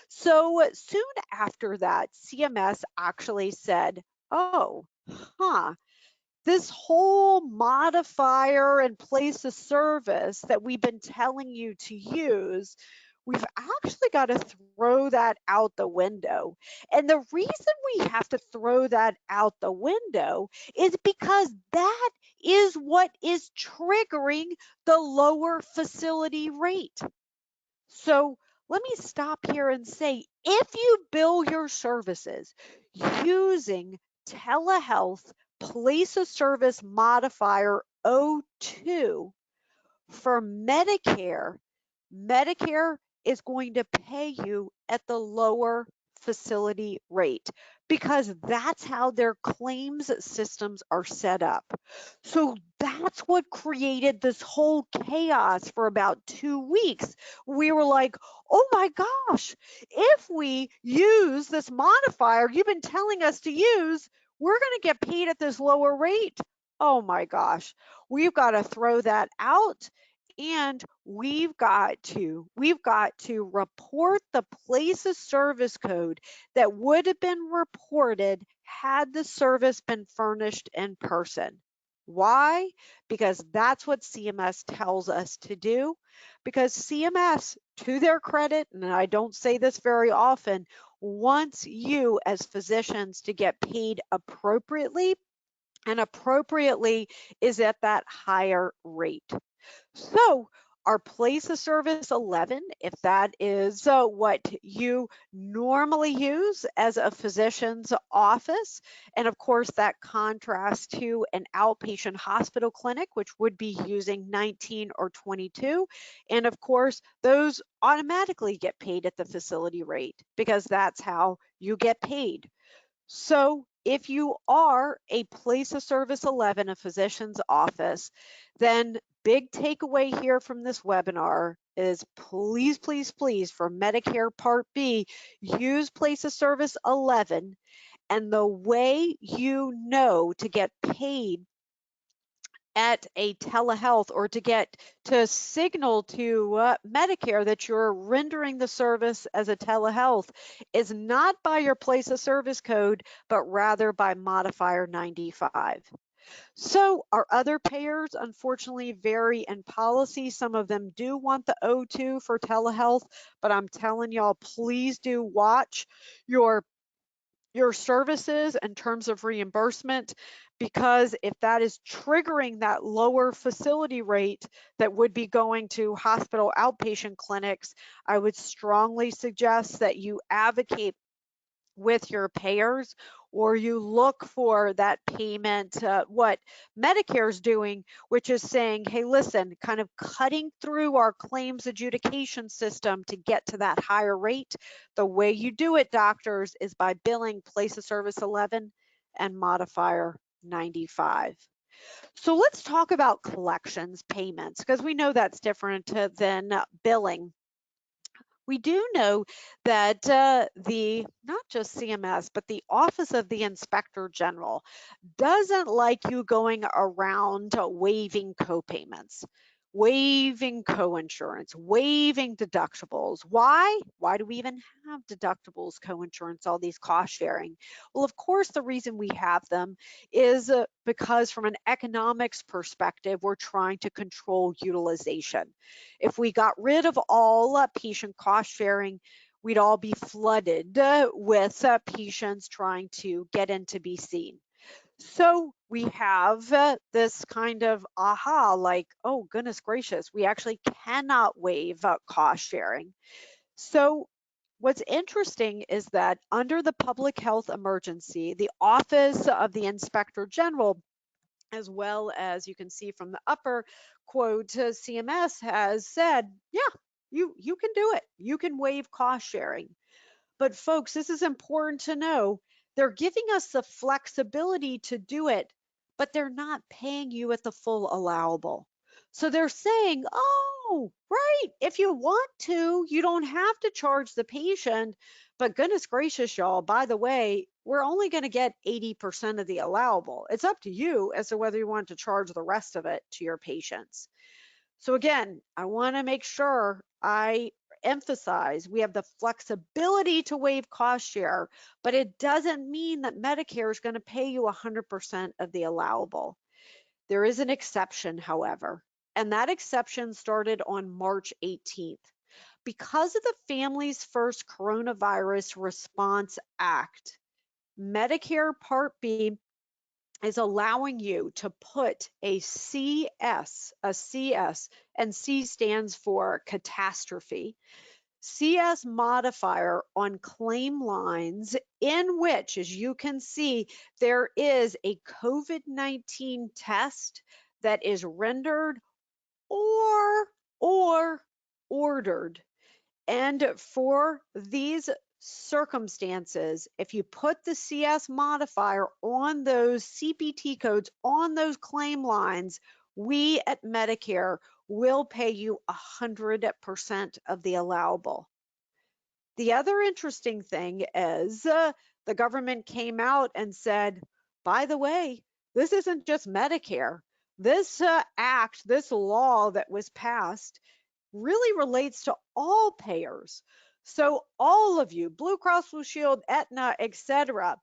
So soon after that, CMS actually said, oh, this whole modifier and place of service that we've been telling you to use, we've actually got to throw that out the window. And the reason we have to throw that out the window is because that is what is triggering the lower facility rate. So let me stop here and say, if you bill your services using telehealth place of service modifier O2 for Medicare, Medicare is going to pay you at the lower facility rate because that's how their claims systems are set up. So that's what created this whole chaos for about 2 weeks. We were like, oh my gosh, if we use this modifier you've been telling us to use, we're going to get paid at this lower rate. Oh my gosh, we've got to throw that out, and we've got to report the place of service code that would have been reported had the service been furnished in person. Why? Because that's what CMS tells us to do. Because CMS, to their credit, and I don't say this very often, wants you as physicians to get paid appropriately, and appropriately is at that higher rate. So our place of service 11, if that is what you normally use as a physician's office, and of course that contrasts to an outpatient hospital clinic, which would be using 19 or 22. And of course, those automatically get paid at the facility rate because that's how you get paid. So if you are a place of service 11, a physician's office, then big takeaway here from this webinar is please, please, please, for Medicare Part B, use place of service 11. And the way you know to get paid at a telehealth, or to get to signal to Medicare that you're rendering the service as a telehealth, is not by your place of service code, but rather by modifier 95. So our other payers unfortunately vary in policy. Some of them do want the O2 for telehealth, but I'm telling y'all, please do watch your services in terms of reimbursement, because if that is triggering that lower facility rate that would be going to hospital outpatient clinics, I would strongly suggest that you advocate with your payers, or you look for that payment, what Medicare is doing, which is saying, hey, listen, kind of cutting through our claims adjudication system to get to that higher rate. The way you do it, doctors, is by billing place of service 11 and modifier 95. So let's talk about collections payments, because we know that's different than billing. We do know that the not just CMS, but the Office of the Inspector General doesn't like you going around waiving copayments, waiving coinsurance, waiving deductibles. Why? Why do we even have deductibles, coinsurance, all these cost sharing? Well, of course, the reason we have them is because from an economics perspective, we're trying to control utilization. If we got rid of all patient cost sharing, we'd all be flooded with patients trying to get in to be seen. So we have this kind of aha, like, oh, goodness gracious, we actually cannot waive cost sharing. So what's interesting is that under the public health emergency, the Office of the Inspector General, as well as you can see from the upper quote, CMS has said, yeah, you can do it. You can waive cost sharing. But folks, this is important to know. They're giving us the flexibility to do it, but they're not paying you at the full allowable. So they're saying, oh, right, if you want to, you don't have to charge the patient. But goodness gracious, y'all, by the way, we're only going to get 80% of the allowable. It's up to you as to whether you want to charge the rest of it to your patients. So again, I want to make sure I emphasize we have the flexibility to waive cost share, but it doesn't mean that Medicare is going to pay you 100% of the allowable. There is an exception, however, and that exception started on March 18th. Because of the Families First Coronavirus Response Act, Medicare Part B is allowing you to put a CS, and C stands for catastrophe, CS modifier on claim lines in which, as you can see, there is a COVID-19 test that is rendered or ordered. And for these circumstances, if you put the CS modifier on those CPT codes, on those claim lines, we at Medicare will pay you 100% of the allowable. The other interesting thing is the government came out and said, by the way, This isn't just Medicare. This this law that was passed really relates to all payers. So all of you, Blue Cross Blue Shield, Aetna, etc.,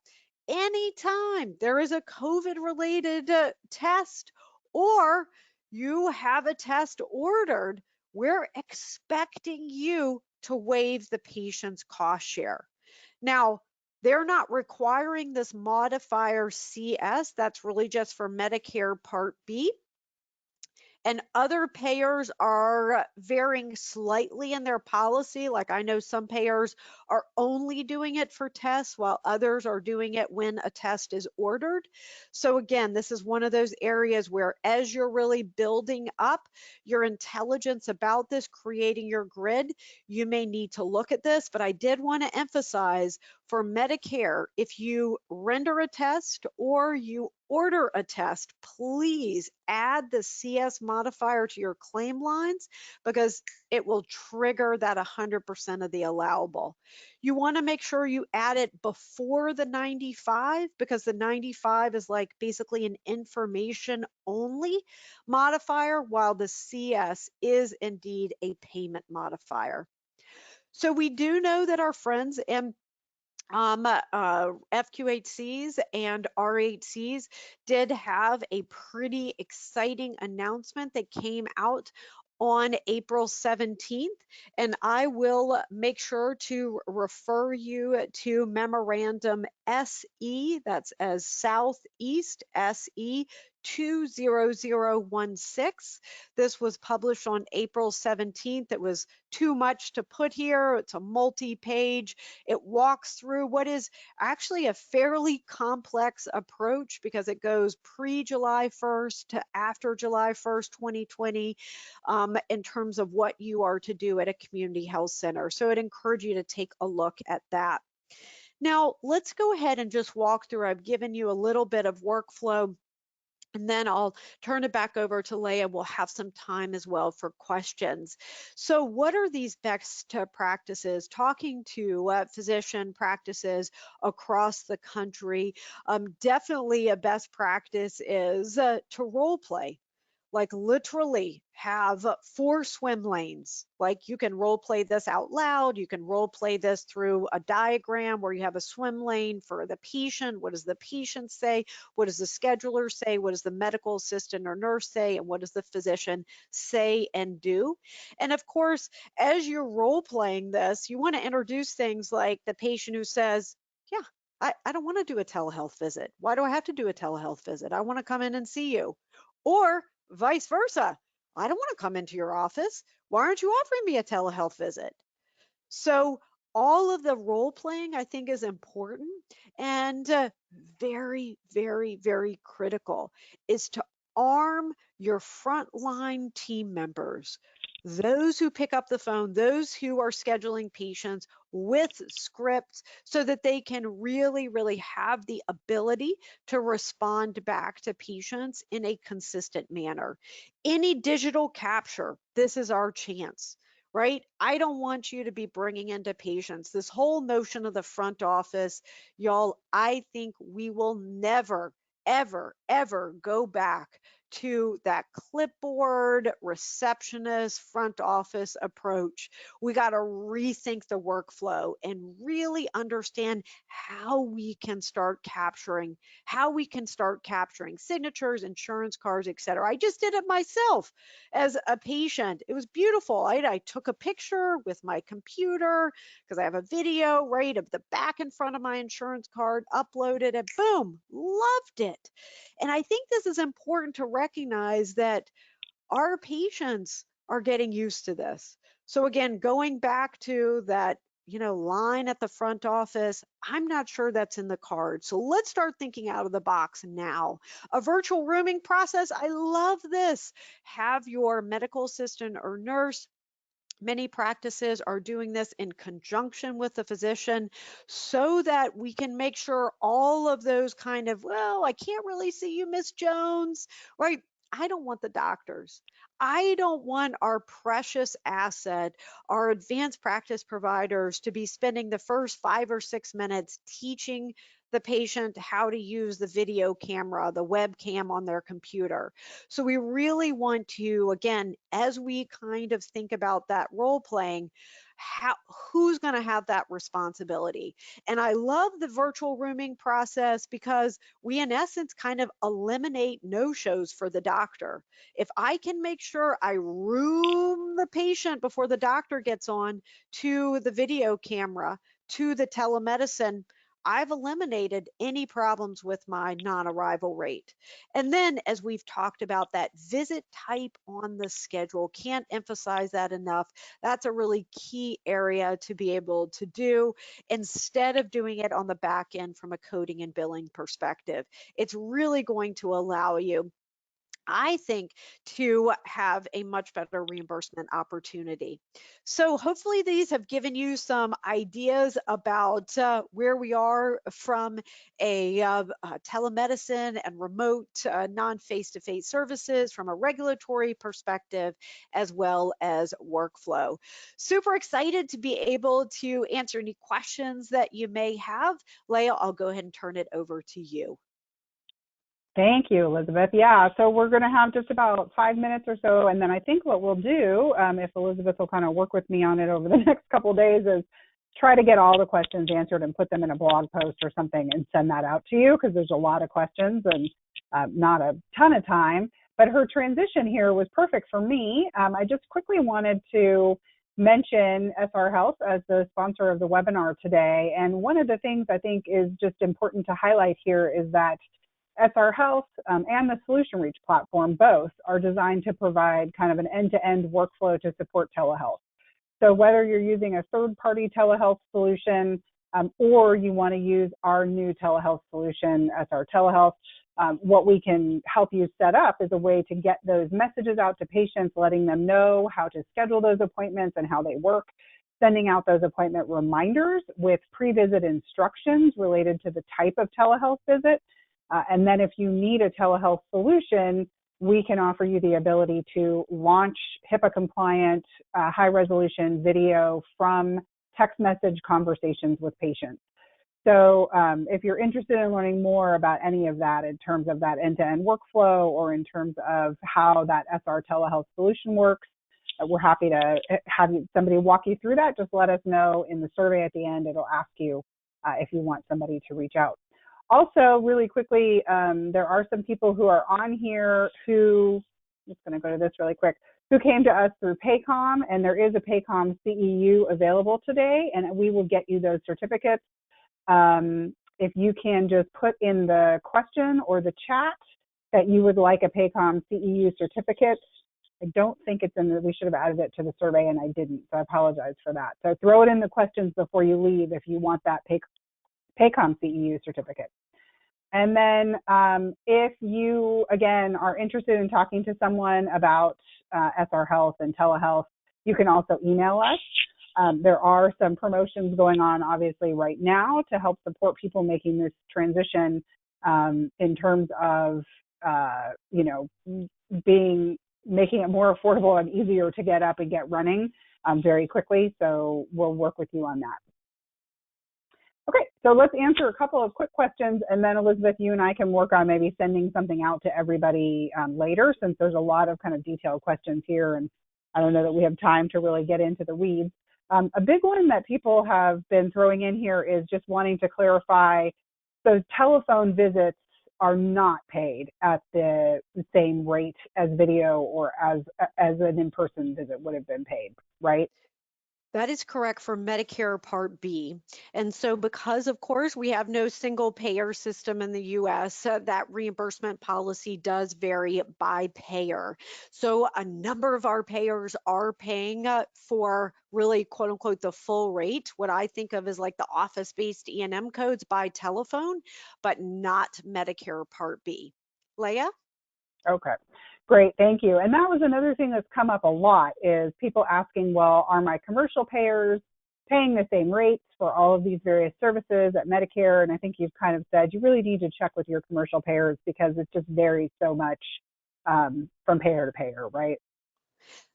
anytime there is a COVID related test or you have a test ordered, we're expecting you to waive the patient's cost share. Now, they're not requiring this modifier CS. That's really just for Medicare Part B. And other payers are varying slightly in their policy. Like I know some payers are only doing it for tests while others are doing it when a test is ordered. So again, this is one of those areas where as you're really building up your intelligence about this, creating your grid, you may need to look at this. But I did want to emphasize for Medicare, if you render a test or you order a test, please add the CS modifier to your claim lines because it will trigger that 100% of the allowable. You want to make sure you add it before the 95 because the 95 is like basically an information only modifier, while the CS is indeed a payment modifier. So we do know that our friends and FQHCs and RHCs did have a pretty exciting announcement that came out on April 17th, and I will make sure to refer you to Memorandum SE, that's as Southeast SE 20016. This was published on April 17th. It was too much to put here. It's a multi-page. It walks through what is actually a fairly complex approach because it goes pre-July 1st to after July 1st, 2020, in terms of what you are to do at a community health center. So I'd encourage you to take a look at that. Now, let's go ahead and just walk through. I've given you a little bit of workflow, and then I'll turn it back over to Leah. We'll have some time as well for questions. So what are these best practices? Talking to physician practices across the country, definitely a best practice is to role play. Like literally have 4 swim lanes. Like you can role play this out loud. You can role play this through a diagram where you have a swim lane for the patient. What does the patient say? What does the scheduler say? What does the medical assistant or nurse say? And what does the physician say and do? And of course, as you're role playing this, you want to introduce things like the patient who says, yeah, I don't want to do a telehealth visit. Why do I have to do a telehealth visit? I want to come in and see you. Or vice versa. I don't want to come into your office. Why aren't you offering me a telehealth visit? So all of the role playing, I think, is important and very, very, very critical is to arm your frontline team members, those who pick up the phone, those who are scheduling patients with scripts so that they can really, really have the ability to respond back to patients in a consistent manner. Any digital capture, this is our chance, right? I don't want you to be bringing into patients this whole notion of the front office. Y'all, I think we will never, ever, ever go back to that clipboard receptionist front office approach. We got to rethink the workflow and really understand how we can start capturing signatures, insurance cards, etc. I just did it myself as a patient. It was beautiful. I took a picture with my computer because I have a video, right, of the back and front of my insurance card, uploaded it, boom, loved it. And I think this is important to recognize that our patients are getting used to this. So again, going back to that, line at the front office, I'm not sure that's in the cards. So let's start thinking out of the box now. A virtual rooming process, I love this. Have your medical assistant or nurse. Many practices are doing this in conjunction with the physician so that we can make sure all of those kind of, well, I can't really see you, Miss Jones, right? I don't want the doctors. I don't want our precious asset, our advanced practice providers, to be spending the first 5 or 6 minutes teaching the patient how to use the video camera, the webcam on their computer. So we really want to, again, as we kind of think about that role playing, how, who's going to have that responsibility? And I love the virtual rooming process because we, in essence, kind of eliminate no-shows for the doctor. If I can make sure I room the patient before the doctor gets on to the video camera, to the telemedicine, I've eliminated any problems with my non-arrival rate. And then, as we've talked about, that visit type on the schedule, can't emphasize that enough. That's a really key area to be able to do instead of doing it on the back end from a coding and billing perspective. It's really going to allow you, I think, to have a much better reimbursement opportunity. So hopefully these have given you some ideas about where we are from a telemedicine and remote non-face-to-face services from a regulatory perspective, as well as workflow. Super excited to be able to answer any questions that you may have. Leah, I'll go ahead and turn it over to you. Thank you, Elizabeth. Yeah, so we're going to have just about 5 minutes or so, and then I think what we'll do, if Elizabeth will kind of work with me on it over the next couple of days, is try to get all the questions answered and put them in a blog post or something and send that out to you, because there's a lot of questions and not a ton of time. But her transition here was perfect for me. I just quickly wanted to mention SR Health as the sponsor of the webinar today. And one of the things I think is just important to highlight here is that SR Health and the Solution Reach platform both are designed to provide kind of an end-to-end workflow to support telehealth. So whether you're using a third-party telehealth solution or you want to use our new telehealth solution, SR Telehealth, what we can help you set up is a way to get those messages out to patients, letting them know how to schedule those appointments and how they work, sending out those appointment reminders with pre-visit instructions related to the type of telehealth visit. And then if you need a telehealth solution, we can offer you the ability to launch HIPAA-compliant, high-resolution video from text message conversations with patients. So if you're interested in learning more about any of that in terms of that end-to-end workflow or in terms of how that SR telehealth solution works, we're happy to have somebody walk you through that. Just let us know in the survey at the end. It'll ask you if you want somebody to reach out. Also, really quickly, there are some people who are on here who, I'm just going to go to this really quick, who came to us through Paycom, and there is a Paycom CEU available today, and we will get you those certificates. If you can just put in the question or the chat that you would like a Paycom CEU certificate. I don't think it's in the, we should have added it to the survey, and I didn't, so I apologize for that. So throw it in the questions before you leave if you want that Paycom CEU certificate. And then if you, again, are interested in talking to someone about SR Health and telehealth, you can also email us. There are some promotions going on, obviously, right now to help support people making this transition in terms of, you know, making it more affordable and easier to get up and get running very quickly. So we'll work with you on that. Okay, so let's answer a couple of quick questions, and then Elizabeth, you and I can work on maybe sending something out to everybody later, since there's a lot of kind of detailed questions here, and I don't know that we have time to really get into the weeds. A big one that people have been throwing in here is just wanting to clarify, those telephone visits are not paid at the same rate as video or as an in-person visit would have been paid, right? That is correct for Medicare Part B. And so because, of course, we have no single payer system in the US, that reimbursement policy does vary by payer. So a number of our payers are paying for really, quote unquote, the full rate, what I think of as like the office-based E&M codes by telephone, but not Medicare Part B. Leah? Okay. Great, thank you. And that was another thing that's come up a lot, is people asking, well, are my commercial payers paying the same rates for all of these various services at Medicare? And I think you've kind of said you really need to check with your commercial payers because it just varies so much from payer to payer, right?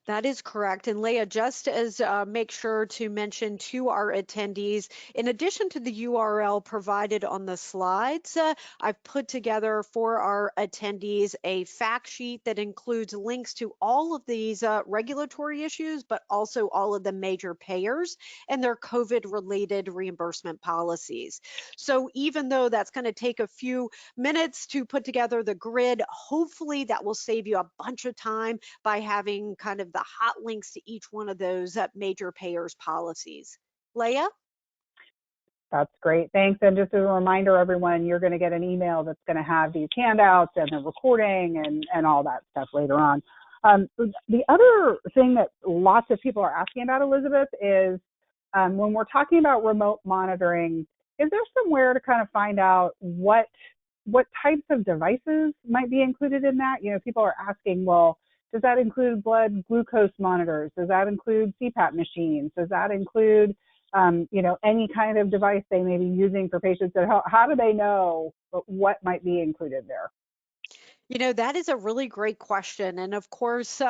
That is correct. And Leah, just as make sure to mention to our attendees, in addition to the URL provided on the slides, I've put together for our attendees a fact sheet that includes links to all of these regulatory issues, but also all of the major payers and their COVID-related reimbursement policies. So even though that's going to take a few minutes to put together the grid, hopefully that will save you a bunch of time by having kind of the hot links to each one of those major payers policies. Leah? That's great. Thanks. And just as a reminder, everyone, you're going to get an email that's going to have these handouts and the recording and all that stuff later on. The other thing that lots of people are asking about, Elizabeth, is when we're talking about remote monitoring, is there somewhere to kind of find out what types of devices might be included in that? You know, people are asking, well, does that include blood glucose monitors? Does that include CPAP machines? Does that include, you know, any kind of device they may be using for patients? How do they know what might be included there? You know, that is a really great question. And of course,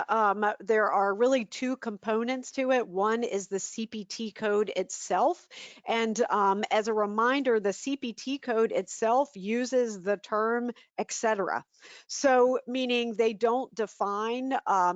there are really two components to it. One is the CPT code itself. And as a reminder, the CPT code itself uses the term etc. So, meaning they don't define,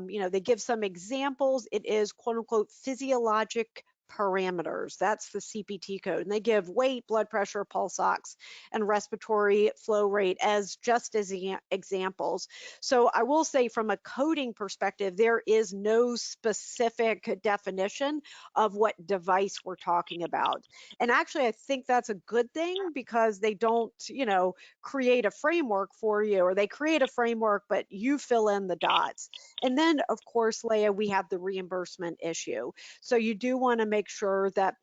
you know, they give some examples. It is quote unquote physiologic parameters. That's the CPT code. And they give weight, blood pressure, pulse ox, and respiratory flow rate as just as examples. So I will say from a coding perspective, there is no specific definition of what device we're talking about. And actually, I think that's a good thing because they don't, you know, create a framework for you, or they create a framework, but you fill in the dots. And then, of course, Leah, we have the reimbursement issue. So you do want to make sure that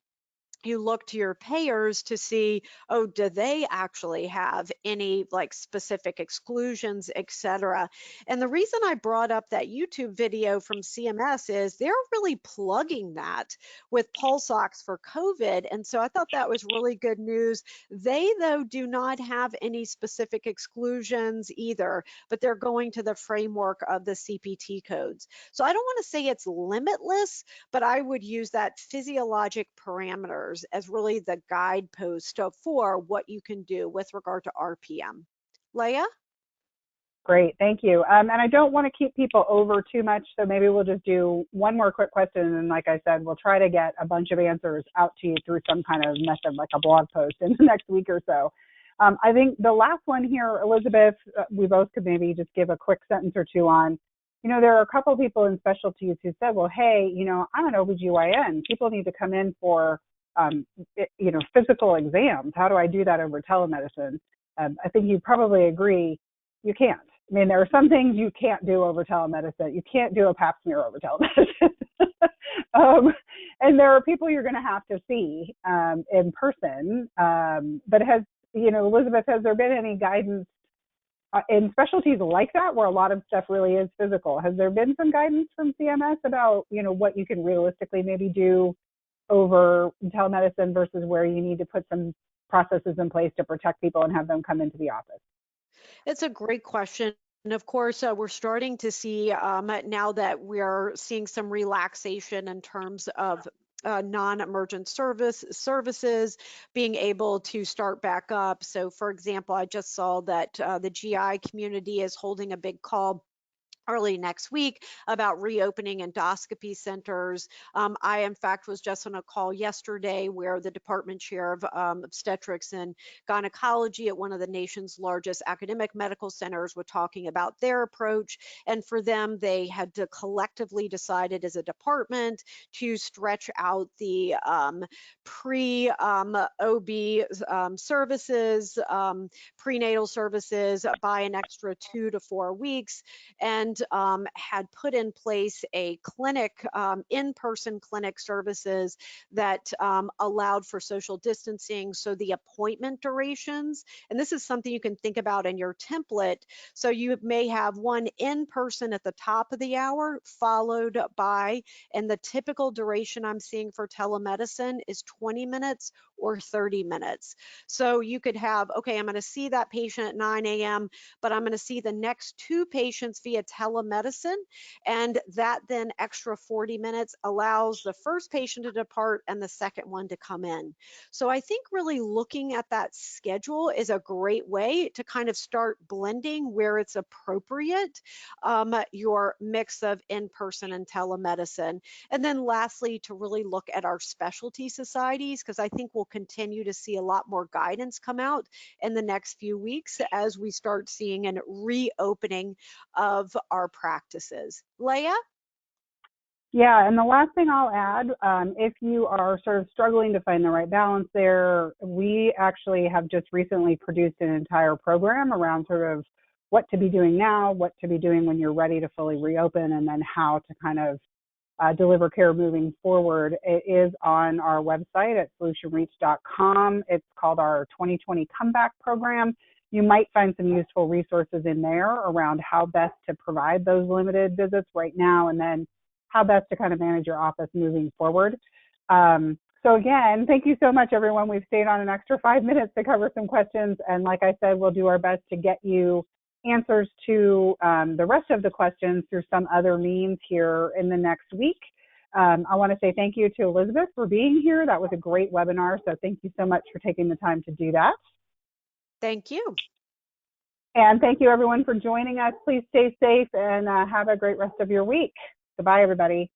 you look to your payers to see, oh, do they actually have any like specific exclusions, et cetera. And the reason I brought up that YouTube video from CMS is they're really plugging that with pulse ox for COVID. And so I thought that was really good news. They, though, do not have any specific exclusions either, but they're going to the framework of the CPT codes. So I don't want to say it's limitless, but I would use that physiologic parameters as really the guidepost for what you can do with regard to RPM. Leah? Great, thank you. And I don't want to keep people over too much, so maybe we'll just do one more quick question. And like I said, we'll try to get a bunch of answers out to you through some kind of method, like a blog post in the next week or so. I think the last one here, Elizabeth, we both could maybe just give a quick sentence or two on. You know, there are a couple of people in specialties who said, well, hey, you know, I'm an OBGYN. People need to come in for you know, physical exams. How do I do that over telemedicine? I think you probably agree you can't. I mean, there are some things you can't do over telemedicine. You can't do a pap smear over telemedicine. And there are people you're going to have to see in person. But has, you know, Elizabeth, has there been any guidance in specialties like that where a lot of stuff really is physical? Has there been some guidance from CMS about, you know, what you can realistically maybe do over telemedicine versus where you need to put some processes in place to protect people and have them come into the office? It's a great question. And of course, we're starting to see now that we are seeing some relaxation in terms of non-emergent services being able to start back up. So, for example, I just saw that the GI community is holding a big call early next week about reopening endoscopy centers. I, in fact, was just on a call yesterday where the department chair of obstetrics and gynecology at one of the nation's largest academic medical centers were talking about their approach. And for them, they had to collectively decided as a department to stretch out the pre-OB services, prenatal services by an extra 2 to 4 weeks, and had put in place a clinic, in-person clinic services that allowed for social distancing. So the appointment durations, and this is something you can think about in your template. So you may have one in-person at the top of the hour, followed by, and the typical duration I'm seeing for telemedicine is 20 minutes or 30 minutes. So you could have, okay, I'm going to see that patient at 9 a.m., but I'm going to see the next two patients via telemedicine, and that then extra 40 minutes allows the first patient to depart and the second one to come in. So I think really looking at that schedule is a great way to kind of start blending where it's appropriate, your mix of in-person and telemedicine. And then lastly, to really look at our specialty societies, because I think we'll continue to see a lot more guidance come out in the next few weeks as we start seeing a reopening of our practices. Leah? Yeah, and the last thing I'll add, if you are sort of struggling to find the right balance there, we actually have just recently produced an entire program around sort of what to be doing now, what to be doing when you're ready to fully reopen, and then how to kind of deliver care moving forward. It is on our website at solutionreach.com. It's called our 2020 Comeback Program. You might find some useful resources in there around how best to provide those limited visits right now, and then how best to kind of manage your office moving forward. So again, thank you so much, everyone. We've stayed on an extra 5 minutes to cover some questions. And like I said, we'll do our best to get you answers to the rest of the questions through some other means here in the next week. I want to say thank you to Elizabeth for being here. That was a great webinar. So thank you so much for taking the time to do that. Thank you. And thank you, everyone, for joining us. Please stay safe and have a great rest of your week. Goodbye, everybody.